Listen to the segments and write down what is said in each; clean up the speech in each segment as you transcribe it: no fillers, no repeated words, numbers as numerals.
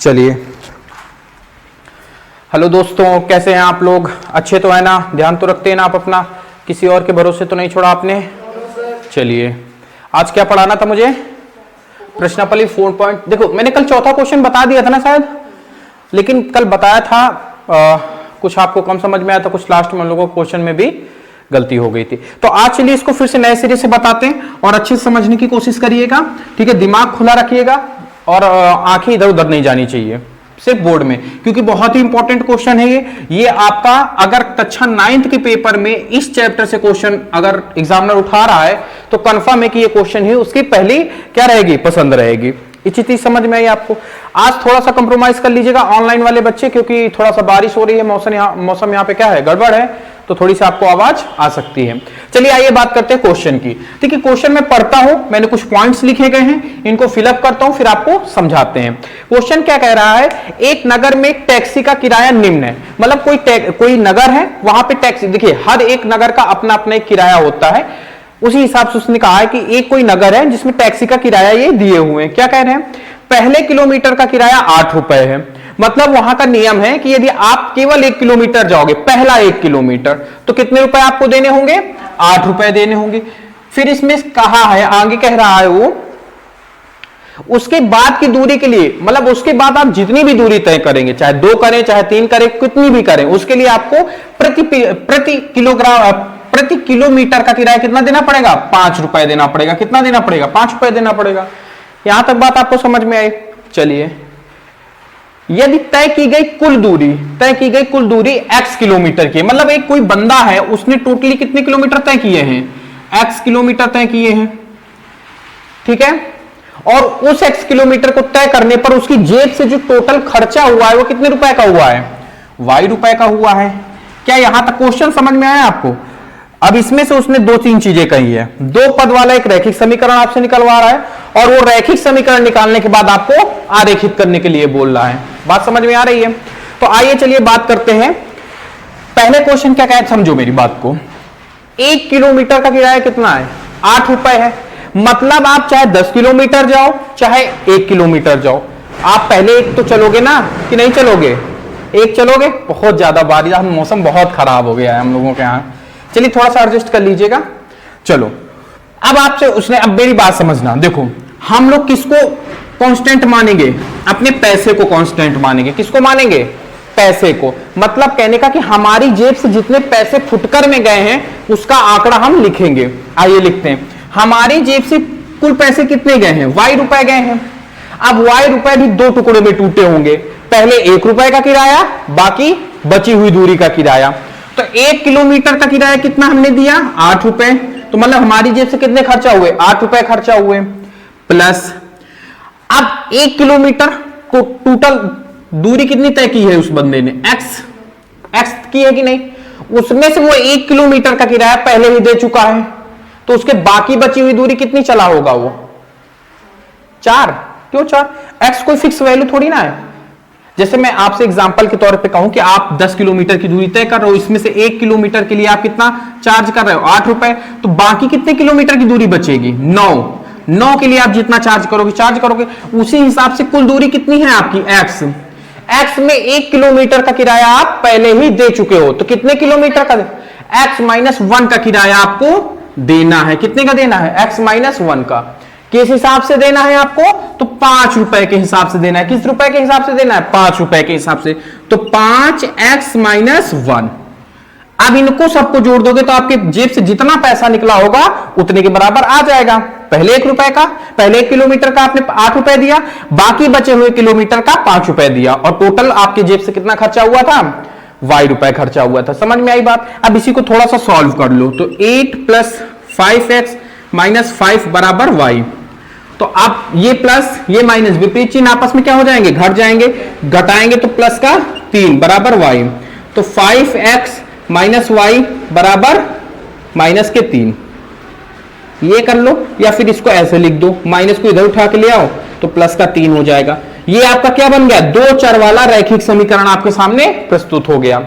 चलिए, हेलो दोस्तों, कैसे हैं आप लोग? अच्छे तो है ना? ध्यान तो रखते हैं ना आप अपना? किसी और के भरोसे तो नहीं छोड़ा आपने? चलिए, आज क्या पढ़ाना था मुझे? प्रश्नावली 4 पॉइंट। देखो, मैंने कल चौथा क्वेश्चन बता दिया था ना शायद, लेकिन कल बताया था कुछ आपको कम समझ में आया था, कुछ लास्ट में हम लोगों को क्वेश्चन में भी गलती हो गई थी। तो आज चलिए इसको फिर से नए सिरे से बताते हैं और अच्छे से समझने की कोशिश करिएगा, ठीक है? दिमाग खुला रखिएगा और आंखें इधर उधर नहीं जानी चाहिए सिर्फ बोर्ड में, क्योंकि बहुत ही इंपॉर्टेंट क्वेश्चन है ये आपका। अगर कक्षा 9th के पेपर में इस चैप्टर से क्वेश्चन अगर एग्जामिनर उठा रहा है तो कंफर्म है कि ये क्वेश्चन है उसकी पहली क्या रहेगी, पसंद रहेगी। इसी चीज समझ में आई आपको? आज थोड़ा सा कंप्रोमाइज कर लीजिएगा ऑनलाइन वाले बच्चे, क्योंकि थोड़ा सा बारिश हो रही है, मौसम यहाँ पे क्या है, गड़बड़ है, तो थोड़ी सी आपको आवाज आ सकती है। चलिए आइए बात करते हैं क्वेश्चन की। ठीक है, क्वेश्चन में पढ़ता हूं, मैंने कुछ पॉइंट्स लिखे गए हैं, इनको फिलअप करता हूं, फिर आपको समझाते हैं। क्वेश्चन क्या कह रहा है? एक नगर में टैक्सी का किराया निम्न है। मतलब कोई नगर है, वहां पे टैक्सी, देखिए हर एक नगर का अपना अपना एक किराया होता है, उसी हिसाब से उसने कहा है कि एक कोई नगर है जिसमें टैक्सी का किराया ये दिए हुए हैं। क्या कह रहे हैं? पहले किलोमीटर का किराया 8 रुपए है। मतलब वहां का नियम है कि यदि आप केवल 1 किलोमीटर जाओगे, पहला 1 किलोमीटर, तो कितने रुपए आपको देने होंगे? 8 रुपए देने होंगे। फिर इसमें कहा है, आगे कह रहा है वो, उसके बाद की दूरी के लिए, मतलब उसके बाद आप जितनी भी दूरी तय करेंगे, चाहे 2 करें चाहे 3 करें, कितनी भी करें, उसके लिए आपको प्रति किलोमीटर का किराया कितना देना पड़ेगा? 5 रुपए देना पड़ेगा। कितना देना पड़ेगा? 5 रुपए देना पड़ेगा। यहां तक बात आपको समझ में आई? चलिए, यदि तय की गई कुल दूरी x किलोमीटर की, मतलब एक कोई बंदा है, उसने टोटली कितने किलोमीटर तय किए हैं? x किलोमीटर तय किए हैं, ठीक है? और उस x किलोमीटर को तय करने पर उसकी जेब से जो टोटल खर्चा हुआ है वो कितने रुपए का हुआ है? y रुपए का हुआ है। क्या यहां तक क्वेश्चन समझ में आया आपको? अब इसमें से उसने 2-3 चीजें कही है। 2 पद वाला एक रैखिक समीकरण आपसे निकलवा रहा है, और वो रैखिक समीकरण निकालने के बाद आपको आरेखित करने के लिए बोल रहा है। बात समझ में आ रही है? तो आइए चलिए बात करते हैं। पहले क्वेश्चन क्या कहे, समझो मेरी बात को। 1 किलोमीटर का किराया कितना है? 8 रुपए है। मतलब आप चाहे 10 किलोमीटर जाओ चाहे 1 किलोमीटर जाओ, आप पहले 1 तो चलोगे ना, कि नहीं चलोगे? 1 चलोगे। बहुत ज्यादा बारिश, मौसम बहुत खराब हो गया है हम लोगों के यहाँ। चलिए थोड़ा सा एडजस्ट कर लीजिएगा। चलो, अब आपसे उसने, अब मेरी बात समझना, देखो हम लोग किसको कांस्टेंट मानेंगे? अपने पैसे को कांस्टेंट मानेंगे। किसको मानेंगे? पैसे को। मतलब कहने का कि हमारी जेब से जितने पैसे फुटकर में गए हैं उसका आंकड़ा हम लिखेंगे। आइए लिखते हैं। हमारी जेब से कुल पैसे कितने गए हैं? y रुपए गए हैं। अब y रुपए भी 2 टुकड़ों में टूटे होंगे, पहले 1 रुपए का किराया, बाकी बची हुई दूरी का किराया। तो 1 किलोमीटर का किराया कितना हमने दिया? 8 रुपए। तो मतलब हमारी जेब से कितने खर्चा हुए? 8 रुपए खर्चा हुए। प्लस अब 1 किलोमीटर को टोटल दूरी कितनी तय की है उस बंदे ने? x की है कि नहीं? उसमें से वो 1 किलोमीटर का किराया पहले ही दे चुका है, तो उसके बाकी बची हुई दूरी कितनी चला होगा वो? 4। क्यों 4? x कोई फिक्स वैल्यू थोड़ी ना है। जैसे मैं आपसे एग्जांपल के तौर पे कहूं कि आप 10 किलोमीटर की दूरी तय कर रहे हो, इसमें से 1 किलोमीटर के लिए आप कितना चार्ज कर रहे हो? 8 रुपए। तो बाकी कितने किलोमीटर की दूरी बचेगी? 9 के लिए आप जितना चार्ज करोगे, उसी हिसाब से कुल दूरी कितनी है आपकी? x में 1 किलोमीटर का किराया आप पहले ही दे चुके हो, तो कितने किलोमीटर का? x - 1 का किराया आपको देना है। कितने का देना है? x - 1 का। किस हिसाब से देना है आपको? तो 5 रुपए के हिसाब से देना है। किस रुपए के हिसाब से देना है? 5 रुपए के हिसाब से। तो 5x - 1। अब इनको सबको जोड़ दोगे तो आपके जेब से जितना पैसा निकला होगा उतने के बराबर आ जाएगा। पहले 1 रुपए का, पहले 1 किलोमीटर का आपने 8 रुपए दिया, बाकी बचे हुए किलोमीटर का 5 रुपए दिया, और टोटल आपके जेब से कितना खर्चा हुआ था? y रुपए खर्चा हुआ था। समझ में आई बात? अब इसी को थोड़ा सा सॉल्व कर लो। तो 8 + 5x - 5 बराबर y। तो अब ये प्लस ये माइनस, विपरीत चिन्ह आपस में क्या हो जाएंगे? घट जाएंगे। घटाएंगे तो प्लस का 3 बराबर y। तो 5x - y बराबर -3। ये कर लो, या फिर इसको ऐसे लिख दो, माइनस को इधर उठा के ले आओ तो प्लस का 3 हो जाएगा। ये आपका क्या बन गया? 2 चर वाला रैखिक समीकरण आपके सामने प्रस्तुत हो गया।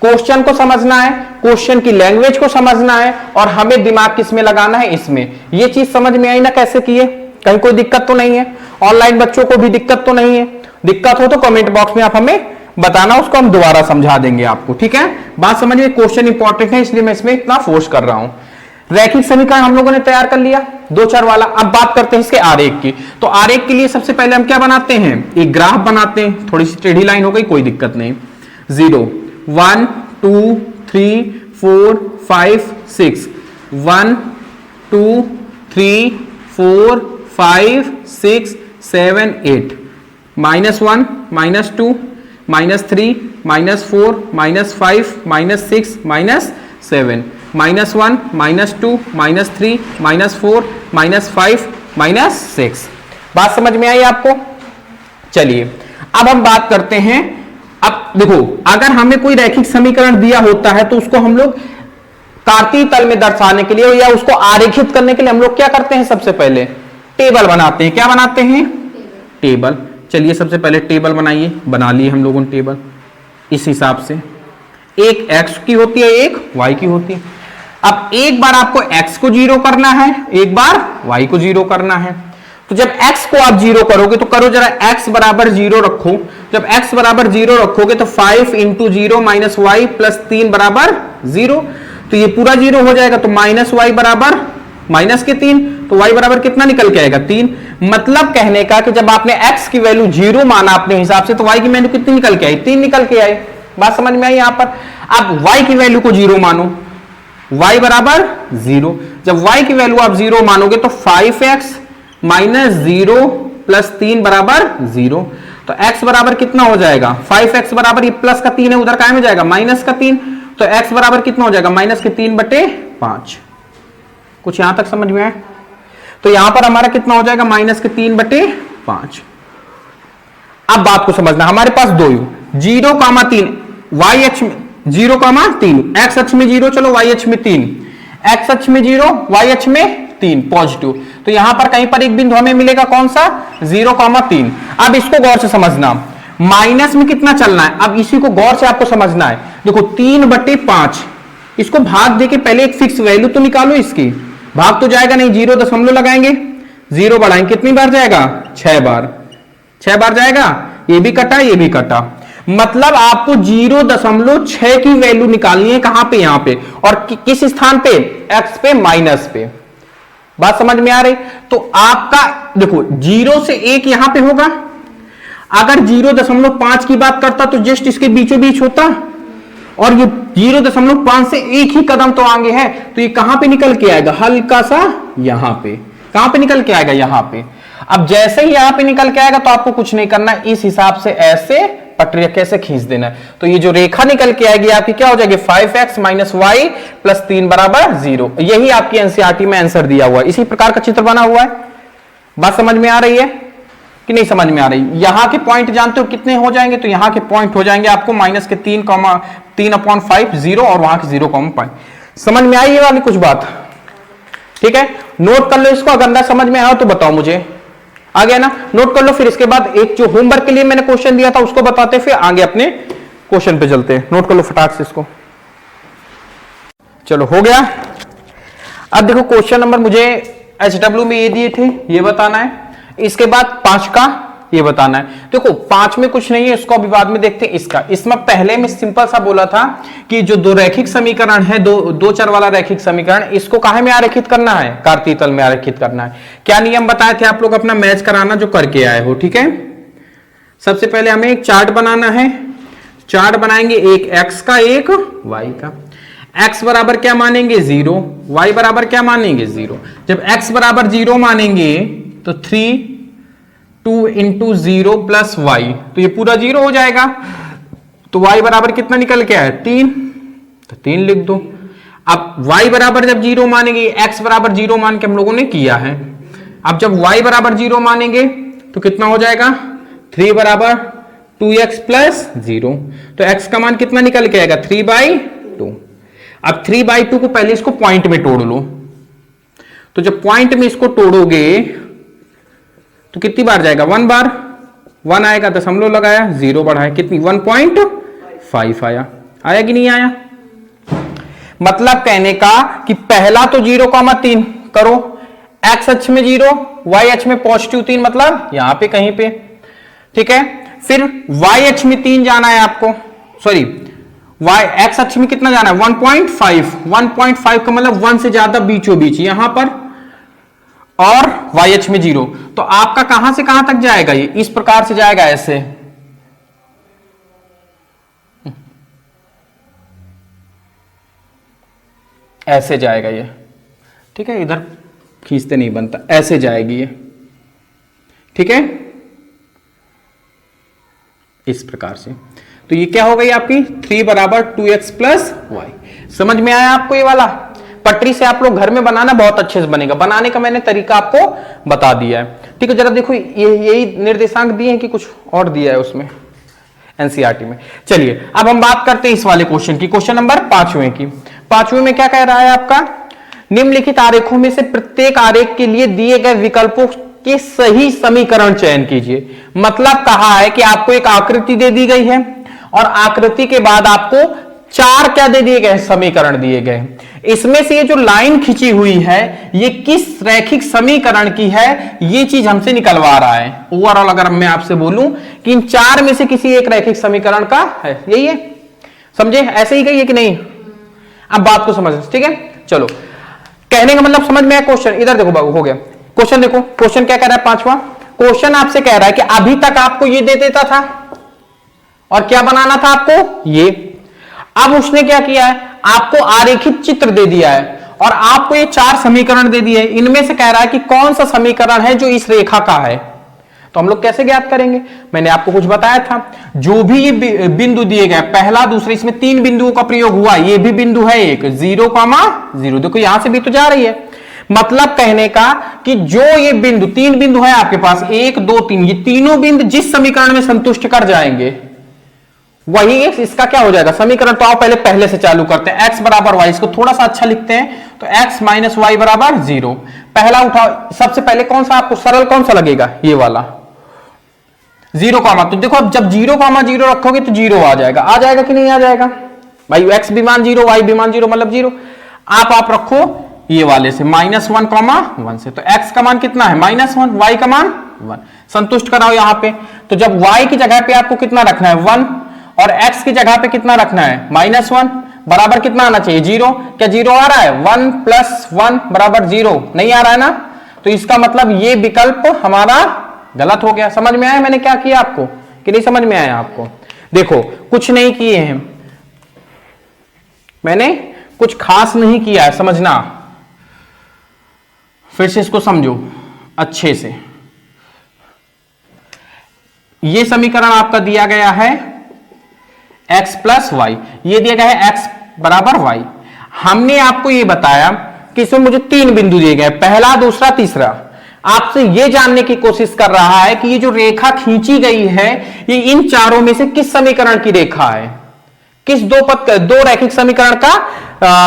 क्वेश्चन को समझना है, क्वेश्चन की लैंग्वेज को समझना है, और हमें दिमाग किस में लगाना है? इसमें। ये चीज समझ में आई ना कैसे किए? कहीं कोई दिक्कत तो नहीं है? ऑनलाइन बच्चों को भी दिक्कत तो नहीं है? दिक्कत हो तो कमेंट बॉक्स में आप हमें बताना, उसको हम दोबारा समझा देंगे आपको। ठीक है, बात समझ में? क्वेश्चन इंपॉर्टेंट है इसलिए मैं इसमें इतना फोर्स कर रहा हूं। रैखिक समीकरण हम लोगों ने तैयार कर लिया, दो चर वाला। अब बात करते हैं इसके आरेख की। तो आरेख के लिए सबसे पहले हम क्या बनाते हैं? एक ग्राफ बनाते हैं। थोड़ी सी टेढ़ी लाइन हो गई, कोई दिक्कत नहीं। 0 1 2 3 4 5 6 1 2 3 4 5 6 7 8 -1 -2 -3 -4 -5 -6 -7 -1 -2 -3 -4 -5 -6। बात समझ में आई आपको? चलिए अब हम बात करते हैं। अब देखो, अगर हमें कोई रैखिक समीकरण दिया होता है तो उसको हम लोग कार्तीय तल में दर्शाने के लिए या उसको आरेखित करने के लिए हम लोग क्या करते हैं? सबसे पहले टेबल बनाते हैं। क्या बनाते हैं? टेबल। चलिए सबसे पहले टेबल बनाइए। बना लिए हम लोगों ने टेबल। इस हिसाब से एक x की होती है, एक y की होती है। अब एक बार आपको x को 0 करना है, एक बार y को 0 करना है। तो जब x को आप 0 करोगे तो करो जरा, x बराबर 0 रखो। जब x बराबर 0 रखोगे तो 5 इंटू 0 माइनस वाई प्लस 3 बराबर 0। तो ये पूरा 0 हो जाएगा। तो माइनस वाई बराबर माइनस के 3, तो y बराबर कितना निकल के आएगा? 3। मतलब कहने का कि जब आपने x की वैल्यू 0 माना अपने हिसाब से तो y की वैल्यू कितनी निकल के आई? 3 निकल के आई। बात समझ में आई यहां पर? अब y की वैल्यू को 0 मानो, y बराबर 0। जब y की वैल्यू आप 0 मानोगे तो 5x माइनस 0 प्लस 3 बराबर 0। तो x बराबर कितना हो जाएगा? 5x बराबर, ये प्लस का 3 है, उधर काय में जाएगा? माइनस का 3। तो x बराबर कितना हो जाएगा? माइनस के 3/5। कुछ यहां तक समझ में आया? तो यहां पर हमारा कितना हो जाएगा? माइनस के 3/5। अब बात को समझना, हमारे पास दो 0,3 y अक्ष में 0,3, x अक्ष में 0, चलो y अक्ष में 3, x अक्ष में 0, y अक्ष में 3 पॉजिटिव। तो यहां पर कहीं पर एक बिंदु हमें मिलेगा, कौन सा? 0,3। अब इसको गौर से समझना, माइनस में कितना चलना है? अब इसी को गौर से आपको समझना है। देखो 3/5, इसको भाग दे के पहले एक फिक्स वैल्यू तो निकालो। इसकी भाग तो जाएगा नहीं, 0 दशमलव लगाएंगे, 0 बढ़ाएंगे, कितनी बार जाएगा? 6 बार। 6 बार जाएगा। ये भी कटा, ये भी कटा। मतलब आपको 0.6 की वैल्यू निकालनी है। कहां पे? यहां पे। और किस स्थान पे? x पे, माइनस पे। बात समझ में आ रही? तो आपका देखो 0 से 1 यहां पे होगा। अगर 0.5 की बात करता तो जस्ट इसके बीचों बीच होता, और ये 0.5 से एक ही कदम तो आगे है। तो ये कहां पे निकल के आएगा? हल्का सा यहां पे। कहां पे निकल के आएगा? यहां पे। अब जैसे ही यहां पे निकल के आएगा तो आपको कुछ नहीं करना, इस हिसाब से ऐसे पटरी कैसे खींच देना है। तो ये जो रेखा निकल के आएगी आपकी क्या हो जाएगी? 5x माइनस वाई प्लस 3 बराबर 0। यही आपकी एनसीईआरटी में आंसर दिया हुआ है। इसी प्रकार का चित्र बना हुआ है। बात समझ में आ रही है कि नहीं समझ में आ रही? यहां के पॉइंट जानते हो कितने हो जाएंगे? तो यहां के पॉइंट हो जाएंगे आपको माइनस के 3,5 0 और वहां के 0,5। समझ में आई ये वाली कुछ बात? ठीक है, नोट कर लो इसको। अगर ना समझ में आया तो बताओ मुझे। आ गया ना? नोट कर लो। फिर इसके बाद एक जो होमवर्क के लिए मैंने क्वेश्चन दिया था उसको बताते, फिर आगे अपने क्वेश्चन पे चलते हैं। नोट कर लो फटाक से इसको। चलो हो गया। अब देखो क्वेश्चन नंबर मुझे HW में ये दिए थे, ये बताना है। इसके बाद 5 का ये बताना है। देखो 5 में कुछ नहीं है, इसको अभी बाद में देखते हैं। इसमें पहले में सिंपल सा बोला था कि जो दो रैखिक समीकरण है, दो चर वाला रैखिक समीकरण, इसको काहे में आरेखित करना है? कार्तीय तल में आरेखित करना है। क्या नियम बताए थे आप लोग? अपना मैच कराना जो करके आए हो। ठीक है, सबसे पहले हमें एक चार्ट बनाना है। चार्ट बनाएंगे, एक x का, एक y का। x बराबर क्या मानेंगे? 0। y बराबर क्या मानेंगे? 0। जब x बराबर 0 मानेंगे तो 2 इंटू 0 प्लस वाई, तो ये पूरा 0 हो जाएगा। तो y बराबर कितना निकल के आया? 3। तो 3 लिख दो। अब y बराबर जब 0 मानेंगे, x बराबर 0 मान के हम लोगों ने किया है। अब जब y बराबर 0 मानेंगे तो कितना हो जाएगा? 3 बराबर 2x प्लस 0। तो x का मान कितना निकल के आएगा? 3/2। अब 3/2 को पहले इसको पॉइंट में तोड़ लो। तो जब पॉइंट में इसको तोड़ोगे तो कितनी बार जाएगा? 1 बार। 1 आएगा, दशमलव लगाया, 0 बढ़ाया, कितनी? 1.5 आया। आया कि नहीं आया? मतलब कहने का कि पहला तो 0,3 करो, एक्स अक्ष में 0, वाई अक्ष में +3 मतलब यहां पे कहीं पे, ठीक है। फिर वाई अक्ष में 3 जाना है आपको, सॉरी वाई एक्स अक्ष में कितना जाना है 1.5 का मतलब 1 से ज्यादा बीचों बीच यहां पर, और वाई अक्ष में 0। तो आपका कहां से कहां तक जाएगा, ये इस प्रकार से जाएगा, ऐसे ऐसे जाएगा ये, ठीक है। इधर खींचते नहीं बनता, ऐसे जाएगी ये, ठीक है, इस प्रकार से। तो ये क्या हो गई आपकी 3 बराबर 2x प्लस वाई। समझ में आया आपको ये वाला? पटरी से आप लोग घर में बनाना बहुत अच्छे से बनेगा, बनाने का मैंने तरीका आपको बता दिया है, ठीक है। जरा देखो ये यही निर्देशांक दिए हैं कि कुछ और दिया है उसमें एनसीईआरटी में। चलिए अब हम बात करते हैं इस वाले क्वेश्चन की, क्वेश्चन नंबर 5वें की। 5वें में क्या कह रहा है आपका, निम्नलिखित आरेखों में से प्रत्येक आरेख के लिए दिए गए विकल्पों के सही समीकरण चयन कीजिए। मतलब कहा है कि आपको एक आकृति दे दी गई है और आकृति के बाद आपको 4 क्या दे दिए गए, समीकरण दिए गए। इसमें से ये जो लाइन खींची हुई है ये किस रैखिक समीकरण की है, ये चीज हमसे निकलवा रहा है। ओवरऑल अगर मैं आपसे बोलूं कि इन 4 में से किसी एक रैखिक समीकरण का है, यही है, समझे? ऐसे ही गई है कि नहीं? अब बात को समझ, ठीक है। चलो कहने का मतलब समझ में आया क्वेश्चन? इधर देखो बाबू, हो गया क्वेश्चन। देखो क्वेश्चन क्या कह रहा है, 5वां क्वेश्चन आपसे कह रहा है कि अभी तक आपको ये दे देता था और क्या बनाना था आपको, ये। अब उसने क्या किया है, आपको आरेखित चित्र दे दिया है और आपको ये 4 समीकरण दे दिए। इनमें से कह रहा है कि कौन सा समीकरण है जो इस रेखा का है। तो हम लोग कैसे ज्ञात करेंगे, मैंने आपको कुछ बताया था। जो भी ये बिंदु दिए गए, पहला दूसरा, इसमें 3 बिंदुओं का प्रयोग हुआ। ये भी बिंदु है एक 0,0, देखो यहां से भी तो जा रही है। मतलब कहने का कि जो ये बिंदु, 3 बिंदु है आपके पास, 1 2 3, ये तीनों बिंदु जिस समीकरण में संतुष्ट कर जाएंगे वही इसका क्या हो जाएगा समीकरण। तो आओ पहले से चालू करते हैं। x बराबर y, इसको थोड़ा सा अच्छा लिखते हैं तो x माइनस वाई बराबर 0। पहला उठाओ, सबसे पहले कौन सा आपको सरल कौन सा लगेगा, ये वाला 0, तो देखो अब जब 0,0 रखोगे तो 0 आ जाएगा कि नहीं आ जाएगा भाई। x भी मान 0, y भी मान 0 मतलब 0। आप रखो ये वाले से -1,1 से, तो x का मान कितना है -1, y का मान 1। संतुष्ट कराओ यहां पे। तो जब y की जगह पे आपको कितना रखना है 1 और x की जगह पे कितना रखना है -1, बराबर कितना आना चाहिए 0। क्या 0 आ रहा है? 1 + 1 बराबर 0 नहीं आ रहा है ना। तो इसका मतलब ये विकल्प हमारा गलत हो गया। समझ में आया मैंने क्या किया आपको कि नहीं समझ में आया आपको? देखो कुछ नहीं किए हैं मैंने, कुछ खास नहीं किया है, समझना। फिर से इसको समझो अच्छे से। ये समीकरण आपका दिया गया है x प्लस वाई, ये दिया गया है x बराबर y। हमने आपको ये बताया कि इसमें मुझे 3 बिंदु दिए गए, पहला दूसरा तीसरा। आपसे ये जानने की कोशिश कर रहा है कि ये जो रेखा खींची गई है ये इन चारों में से किस समीकरण की रेखा है, किस दो रैखिक समीकरण का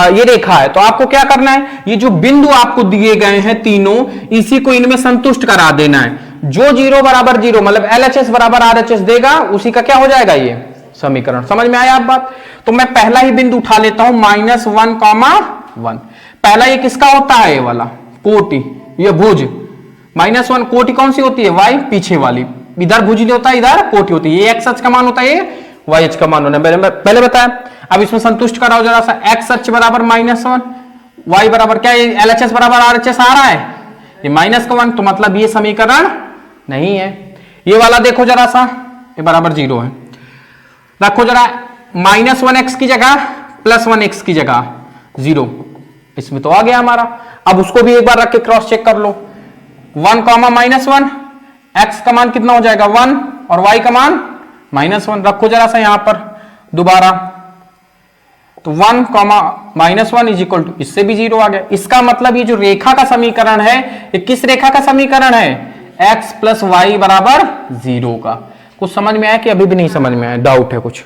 ये रेखा है। तो आपको क्या करना है, ये जो बिंदु आपको दिए गए हैं तीनों, इसी को इनमें संतुष्ट करा देना है। जो 0 बराबर 0 मतलब LHS बराबर RHS देगा, उसी का क्या हो जाएगा ये समीकरण। समझ में आया आप बात? तो मैं पहला ही बिंदु उठा लेता हूं -1,1। पहला ये किसका होता है, ये वाला कोटि, ये भुज। -1 कोटि कौन सी होती है, y पीछे वाली। इधर भुज नहीं होता, इधर कोटि होती है। ये x अक्ष का मान होता है, ये y अक्ष का मान होना है, पहले बताया। अब इसमें संतुष्ट कराओ जरा सा, x अक्ष बराबर -1, y बराबर क्या, LHS बराबर RHS आ रहा है, ये -1, तो मतलब ये समीकरण नहीं है। ये वाला देखो जरा सा, ये बराबर 0 है। रखो जरा -1x की जगह +1x की जगह 0, इसमें तो आ गया हमारा। अब उसको भी एक बार रख के क्रॉस चेक कर लो। 1, -1, x का मान कितना हो जाएगा 1 और y का मान -1। रखो जरा सा यहां पर दोबारा, तो 1, -1 इज इक्वल टू, इससे भी 0 आ गया। इसका मतलब ये जो रेखा का समीकरण है ये किस रेखा का समीकरण है, x प्लस वाई बराबर 0 का। कुछ समझ में आया कि अभी भी नहीं समझ में आया, डाउट है कुछ?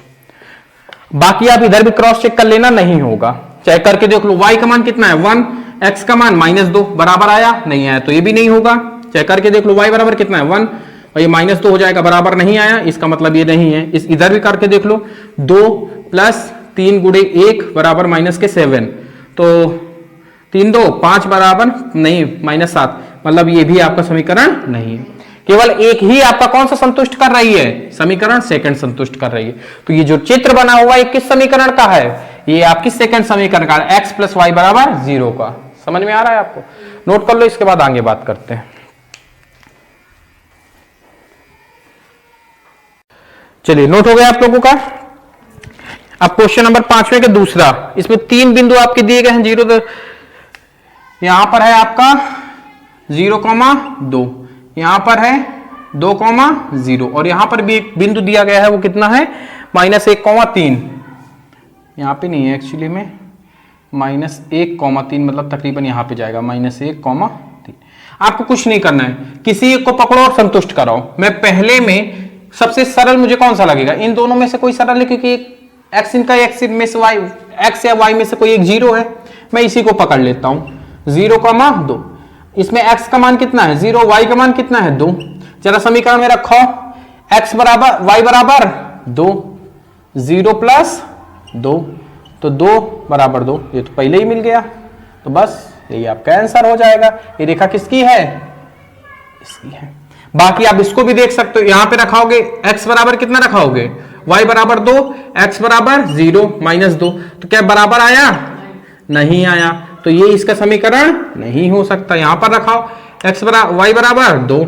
बाकी आप इधर भी क्रॉस चेक कर लेना, नहीं होगा चेक करके देख लो। y का मान कितना है 1, x का मान -2, बराबर आया नहीं आया, तो ये भी नहीं होगा। चेक करके देख लो y बराबर कितना है 1 और ये -2 हो जाएगा, बराबर नहीं आया, इसका मतलब ये नहीं है। इस इधर भी करके देख लो, 2 + 3 × 1 बराबर -7, तो 3 2 5 बराबर नहीं -7, मतलब ये भी आपका समीकरण नहीं है। केवल एक ही आपका कौन सा संतुष्ट कर रही है, समीकरण सेकंड संतुष्ट कर रही है। तो ये जो चित्र बना हुआ है किस समीकरण का है, ये आपकी सेकंड समीकरण का x + y = 0 का। समझ में आ रहा है आपको, नोट कर लो, इसके बाद आगे बात करते हैं। चलिए नोट हो गया आप लोगों का। अब क्वेश्चन नंबर 5वें का दूसरा, इसमें 3 बिंदु आपके दिए गए हैं, 0 यहां पर है आपका 0,2, यहां पर है 2,0 और यहां पर भी एक बिंदु दिया गया है, वो कितना है -1,3। यहां पे नहीं है एक्चुअली में, -1,3 मतलब तकरीबन यहां पे जाएगा -1,3। आपको कुछ नहीं करना है, किसी एक को पकड़ो और संतुष्ट कराओ। मैं पहले में सबसे सरल मुझे कौन सा लगेगा, इन दोनों में से कोई सरल है, क्योंकि एक्स इनका एक्स में से वाई, एक्स या वाई में से कोई एक 0 है, मैं इसी को पकड़ लेता हूं। 0,2, इसमें x का मान कितना है 0, y का मान कितना है 2। जरा समीकरण में रखो, x बराबर y बराबर 2, 0 + 2, तो 2 बराबर 2, ये तो पहले ही मिल गया, तो बस यही आपका आंसर हो जाएगा। ये रेखा किसकी है, इसकी है। बाकी आप इसको भी देख सकते हो, यहां पे रखाओगे x बराबर कितना रखाओगे, y बराबर 2, x बराबर 0 - 2, तो क्या बराबर आया, नहीं आया, तो ये इसका समीकरण नहीं हो सकता। यहां पर रखाओ x बराबर y बराबर 2,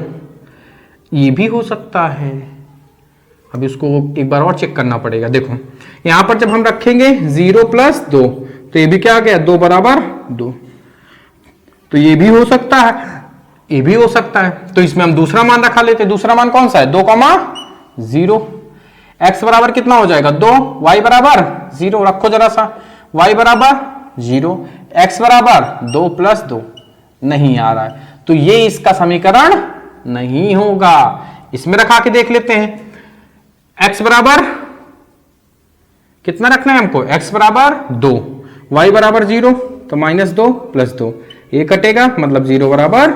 ये भी हो सकता है। अब इसको एक बार और चेक करना पड़ेगा। देखो यहां पर जब हम रखेंगे 0 + 2, तो ये भी क्या आ गया, 2 बराबर 2, तो ये भी हो सकता है, ये भी हो सकता है। तो इसमें हम दूसरा मान रखा लेते, दूसरा मान कौन सा है 2,0। x बराबर कितना हो जाएगा 2, y बराबर 0, रखो जरा सा, y बराबर 0, x बराबर 2 + 2, नहीं आ रहा है, तो ये इसका समीकरण नहीं होगा। इसमें रखा के देख लेते हैं, x बराबर कितना रखना है हमको, x बराबर 2, y बराबर 0, तो -2 + 2, ये कटेगा, मतलब 0 बराबर,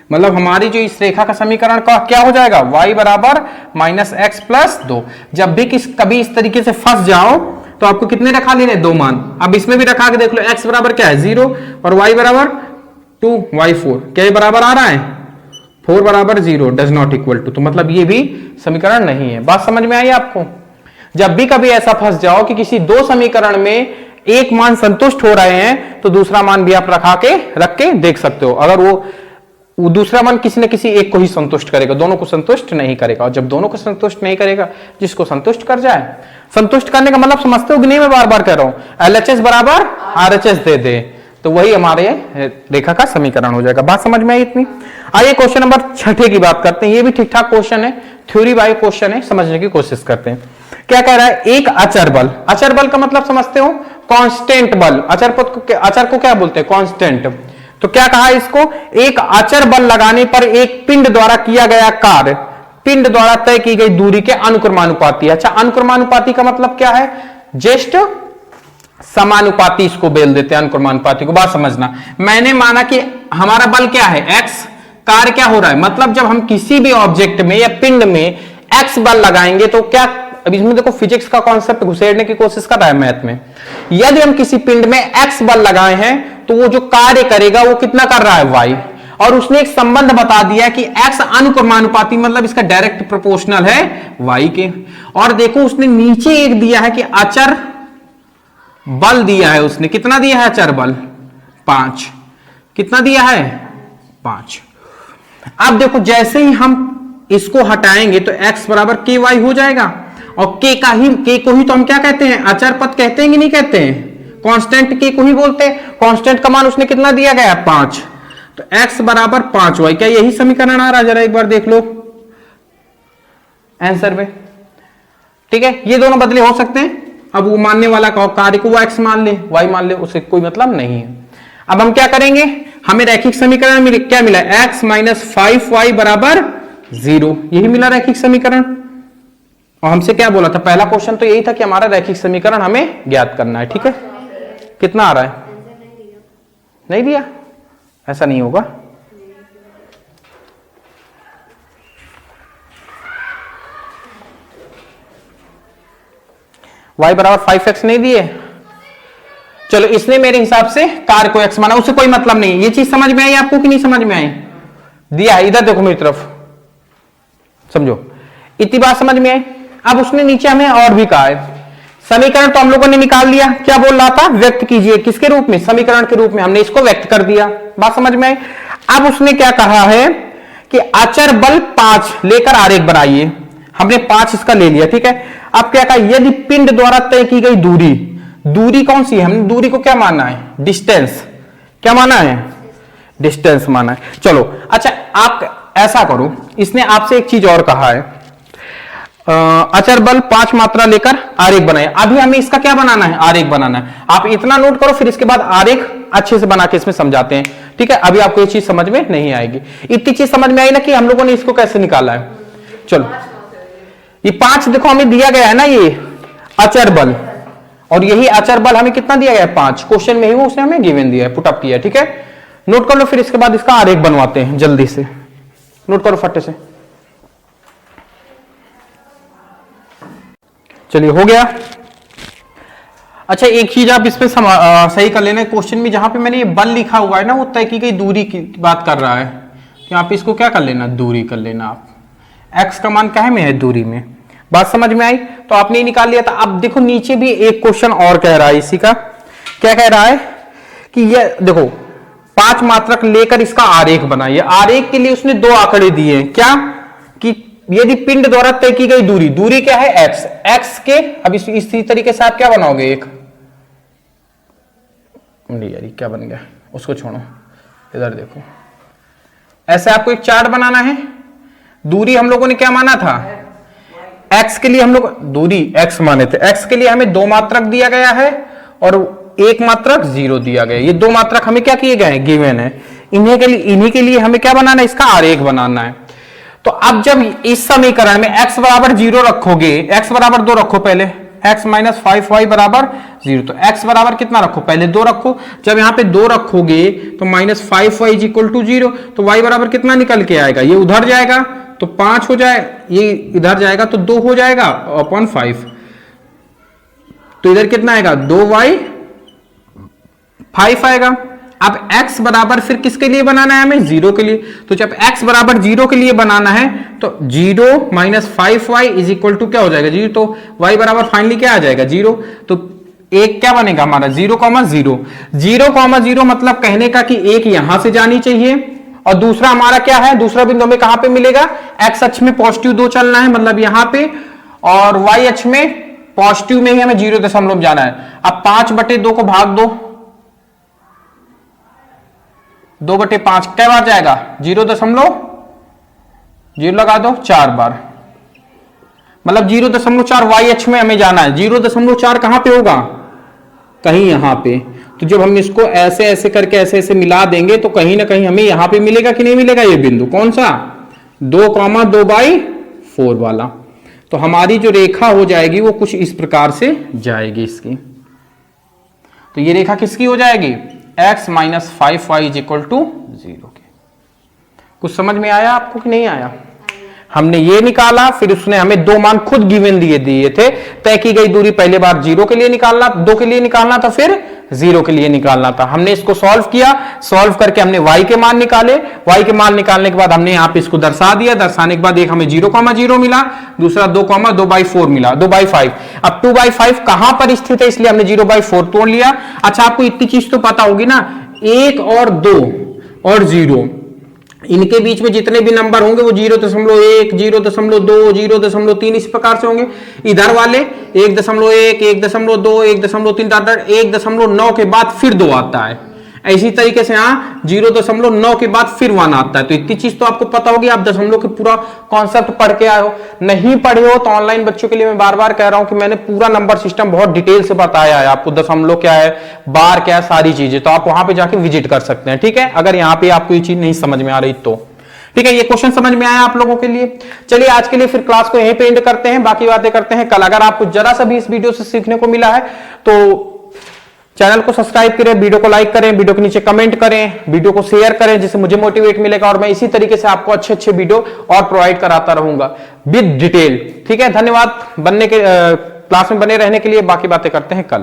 मतलब हमारी जो इस रेखा का समीकरण का क्या हो जाएगा, y बराबर -x + 2। जब भी कभी इस तरीके से फंस जाओ तो आपको कितने रखा लेने, 2 मान। अब इसमें भी रखा के देख लो, x बराबर क्या है 0 और y बराबर 2, y 4, क्या ये बराबर आ रहा है, 4 बराबर 0 डज नॉट इक्वल टू, तो मतलब ये भी समीकरण नहीं है। बात समझ में आई आपको। जब भी कभी ऐसा फंस जाओ कि किसी 2 समीकरण में एक मान संतुष्ट हो रहे हैं, तो दूसरा मान भी आप रख के देख सकते हो। अगर वो दूसरा मान किसी न किसी एक को ही संतुष्ट करेगा, दोनों को संतुष्ट नहीं करेगा, और जब दोनों को संतुष्ट नहीं करेगा, जिसको संतुष्ट कर जाए। संतुष्ट करने का मतलब समझते हो कि नहीं, मैं बार बार कह रहा हूं, LHS बराबर RHS दे दे, तो वही हमारे रेखा का समीकरण हो जाएगा। बात समझ में आई इतनी। आइए क्वेश्चन नंबर 6 की बात करते हैं। ये भी ठीक ठाक क्वेश्चन है, थ्योरी बाय क्वेश्चन है, समझने की कोशिश करते हैं। क्या कह रहा है, एक अचर बल, अचर बल का मतलब समझते हो, कांस्टेंट बल, अचर को क्या बोलते हैं, कांस्टेंट। तो क्या कहा इसको, एक अचर बल लगाने पर एक पिंड द्वारा किया गया कार्य पिंड द्वारा तय की गई दूरी के अनुक्रमानुपाती। अच्छा, अनुक्रमानुपाती का मतलब क्या है, जस्ट समानुपाती, इसको बेल देते हैं अनुक्रमानुपाती को। बात समझना, मैंने माना कि हमारा बल क्या है x, कार्य क्या हो रहा है, मतलब जब हम किसी भी ऑब्जेक्ट में या पिंड में x बल लगाएंगे तो क्या, अब इसमें देखो फिजिक्स का कॉन्सेप्ट घुसेड़ने की कोशिश कर रहा है मैथ में। यदि हम किसी पिंड में x बल लगाए हैं तो वो जो कार्य करेगा वो कितना कर रहा है, y, और उसने एक संबंध बता दिया कि x अनुक्रमानुपाती, मतलब इसका डायरेक्ट प्रोपोर्शनल है y के। और देखो उसने नीचे एक दिया है कि अचर बल दिया है, उसने कितना दिया है, अचर बल 5, कितना दिया है 5। अब देखो जैसे ही हम इसको हटाएंगे तो x बराबर ky हो जाएगा, और k को ही तो हम क्या कहते हैं, अचर पद कहते हैं कि नहीं कहते हैं, कांस्टेंट k को ही बोलते हैं। कांस्टेंट का मान उसने कितना दिया गया, 5, तो x बराबर 5y। क्या यही समीकरण आ रहा है, जरा एक बार देख लो आंसर में। ठीक है, ये दोनों बदले हो सकते हैं। अब वो मानने वाला कार्य को वो x मान ले, y मान ले, उसे कोई मतलब नहीं है। अब हम क्या करेंगे, हमें रैखिक समीकरण में क्या मिला, x - 5y बराबर 0, यही मिला रैखिक समीकरण। और हमसे क्या बोला था, पहला क्वेश्चन तो यही था कि हमारा रैखिक समीकरण हमें ज्ञात करना है। ठीक है, कितना आ रहा है, नहीं दिया, ऐसा नहीं होगा। y बराबर 5x नहीं दिए, चलो इसने मेरे हिसाब से कार को x माना, उससे कोई मतलब नहीं। ये चीज समझ में आई आपको कि नहीं समझ में आई? दिया है, इधर देखो मेरी तरफ, समझो, इतनी बात समझ में आई। अब उसने नीचे हमें और भी कहा है, समीकरण तो हम लोगों ने निकाल लिया, क्या बोल रहा था? व्यक्त कीजिए, किसके रूप में? समीकरण के रूप में। हमने इसको व्यक्त कर दिया, बात समझ में आई। अब उसने क्या कहा है कि अचर बल 5 लेकर आरेख बनाइए। हमने 5 इसका ले लिया, ठीक है। अब क्या कहा? यदि पिंड द्वारा तय की गई दूरी, दूरी कौन सी है? हमने दूरी को क्या माना है? डिस्टेंस। क्या माना है? डिस्टेंस माना है। चलो अच्छा, आप ऐसा करो, इसने आपसे एक चीज और कहा है, अचर बल 5 मात्रा लेकर आरेख बनाए। अभी हमें इसका क्या बनाना है? आरेख बनाना है। आप इतना नोट करो, फिर इसके बाद आरेख अच्छे से बना के इसमें समझाते हैं, ठीक है। अभी आपको ये चीज समझ में नहीं आएगी। इतनी चीज समझ में आई ना कि हम लोगों ने इसको कैसे निकाला है। चलो ये 5 देखो हमें दिया गया है ना, ये अचर बल, और यही अचर बल हमें कितना दिया गया है? 5। क्वेश्चन में ही वो उसने हमें गिवन दिया है, पुटअप किया है, ठीक है। नोट कर लो, फिर इसके बाद इसका आरेख बनवाते हैं जल्दी से। नोट करो फटे से। चलिए हो गया। अच्छा एक चीज आप इसमें सही कर लेना, क्वेश्चन में जहां पे मैंने ये बल लिखा हुआ है ना, वो तय की गई दूरी की बात कर रहा है। यहाँ पे इसको क्या कर लेना? दूरी कर लेना। आप x का मान क्या में है? दूरी में। बात समझ में आई? तो आपने निकाल लिया था। अब देखो नीचे भी एक क्वेश्चन और कह रहा है इसी का। क्या कह रहा है कि ये देखो 5 मात्रक लेकर इसका आरेख बनाइए। आरेख के लिए उसने 2 आंकड़े दिए हैं, क्या कि यदि पिंड द्वारा तय की गई दूरी, दूरी क्या है? x। x के अब इसी तरीके से आप क्या बनाओगे? एक नहीं यार, क्या बन गया, उसको छोड़ो, इधर देखो। ऐसे आपको एक चार्ट बनाना है। दूरी हम लोगों ने क्या माना था? x के लिए हम लोग दूरी x माने थे। x के लिए हमें 2 मात्रक दिया गया है और 1 मात्रक 0 दिया गया है। ये 2 मात्रक हमें क्या किए गए हैं? गिवन है। इन्हीं के लिए हमें क्या बनाना है? इसका आरेख बनाना है। तो अब जब इस समीकरण में x बराबर 0 रखोगे, x बराबर 2 रखो पहले, x माइनस 5y बराबर 0, तो x बराबर कितना रखो? पहले 2 रखो। जब यहां पे 2 रखोगे तो minus 5y is equal to 0, तो y बराबर कितना निकल के आएगा? ये उधर जाएगा तो 5 हो जाए, ये इधर जाएगा तो 2 हो जाएगा अपॉन 5, तो इधर कितना आएगा? 2y 5 आएगा। अब x बराबर फिर किसके लिए बनाना है? हमें 0 के लिए। तो जब x बराबर 0 के लिए बनाना है तो 0 minus 5y is equal to क्या हो जाएगा? 0। तो y बराबर फाइनली क्या आ जाएगा? 0। तो एक क्या बनेगा हमारा? 0,0। 0,0 मतलब कहने का कि एक यहां से जानी चाहिए, और दूसरा हमारा क्या है? दूसरा बिंदु हमें कहां पे मिलेगा? x अक्ष में पॉजिटिव 2 चलना है, मतलब यहां पे, और y अक्ष में पॉजिटिव में ही हमें 0 जाना है। अब 5/2 को भाग दो, 2/5 कै बार जाएगा? 0.0 लगा दो 4 बार, मतलब 0.4 y अक्ष में हमें जाना है। 0.4 कहां पे होगा? कहीं यहां पे। तो जब हम इसको ऐसे ऐसे करके ऐसे ऐसे मिला देंगे तो कहीं ना कहीं हमें यहां पे मिलेगा कि नहीं मिलेगा? ये बिंदु कौन सा? 2,2/4 वाला। तो हमारी जो रेखा हो जाएगी वो कुछ इस प्रकार से जाएगी इसकी। तो ये रेखा किसकी हो जाएगी? x minus 5y is equal to 0 के। कुछ समझ में आया आपको कि नहीं आया? हमने ये निकाला, फिर उसने हमें 2 मान खुद गिवन दिए थे। तय की गई दूरी पहले बार 0 के लिए निकालना, 2 के लिए निकालना था, फिर 0 के लिए निकालना था। हमने इसको सॉल्व किया, सॉल्व करके हमने y के मान निकाले। y के मान निकालने के बाद हमने यहाँ पे इसको दर्शा दिया। दर्शाने के बाद एक हमें 0,0 मिला, दूसरा 2,2/4 मिला, 2/5। अब 2/5 कहां पर स्थित है, इसलिए हमने 0/4 तोड़ लिया। अच्छा आपको इतनी चीज तो पता होगी ना, 1 और 2 और 0, इनके बीच में जितने भी नंबर होंगे वो 0.1, 0.2, 0.3 इस प्रकार से होंगे। इधर वाले 1.1, 1.2, 1.3, 1.9 के बाद फिर 2 आता है। इसी तरीके से यहाँ 0.9 के बाद फिर 1 आता है। तो इतनी चीज तो आपको पता होगी। आप दशमलव के पूरा कॉन्सेप्ट पढ़ के आए हो। नहीं पढ़े हो तो ऑनलाइन बच्चों के लिए मैं बार बार कह रहा हूं कि मैंने पूरा नंबर सिस्टम बहुत डिटेल से बताया है आपको। दशमलव क्या है, बार क्या है, सारी चीजें, तो आप वहां पे जाके विजिट कर सकते हैं, ठीक है, अगर यहाँ पे आपको ये चीज नहीं समझ में आ रही तो। ठीक है, ये क्वेश्चन समझ में आया आप लोगों के लिए। चलिए आज के लिए फिर क्लास को यहीं पे एंड करते हैं, बाकी बातें करते हैं कल। अगर आपको जरा सा भी इस वीडियो से सीखने को मिला है तो चैनल को सब्सक्राइब करें, वीडियो को लाइक करें, वीडियो के नीचे कमेंट करें, वीडियो को शेयर करें, जिससे मुझे मोटिवेट मिलेगा और मैं इसी तरीके से आपको अच्छे अच्छे वीडियो और प्रोवाइड कराता रहूंगा विद डिटेल। ठीक है, धन्यवाद क्लास में बने रहने के लिए। बाकी बातें करते हैं कल।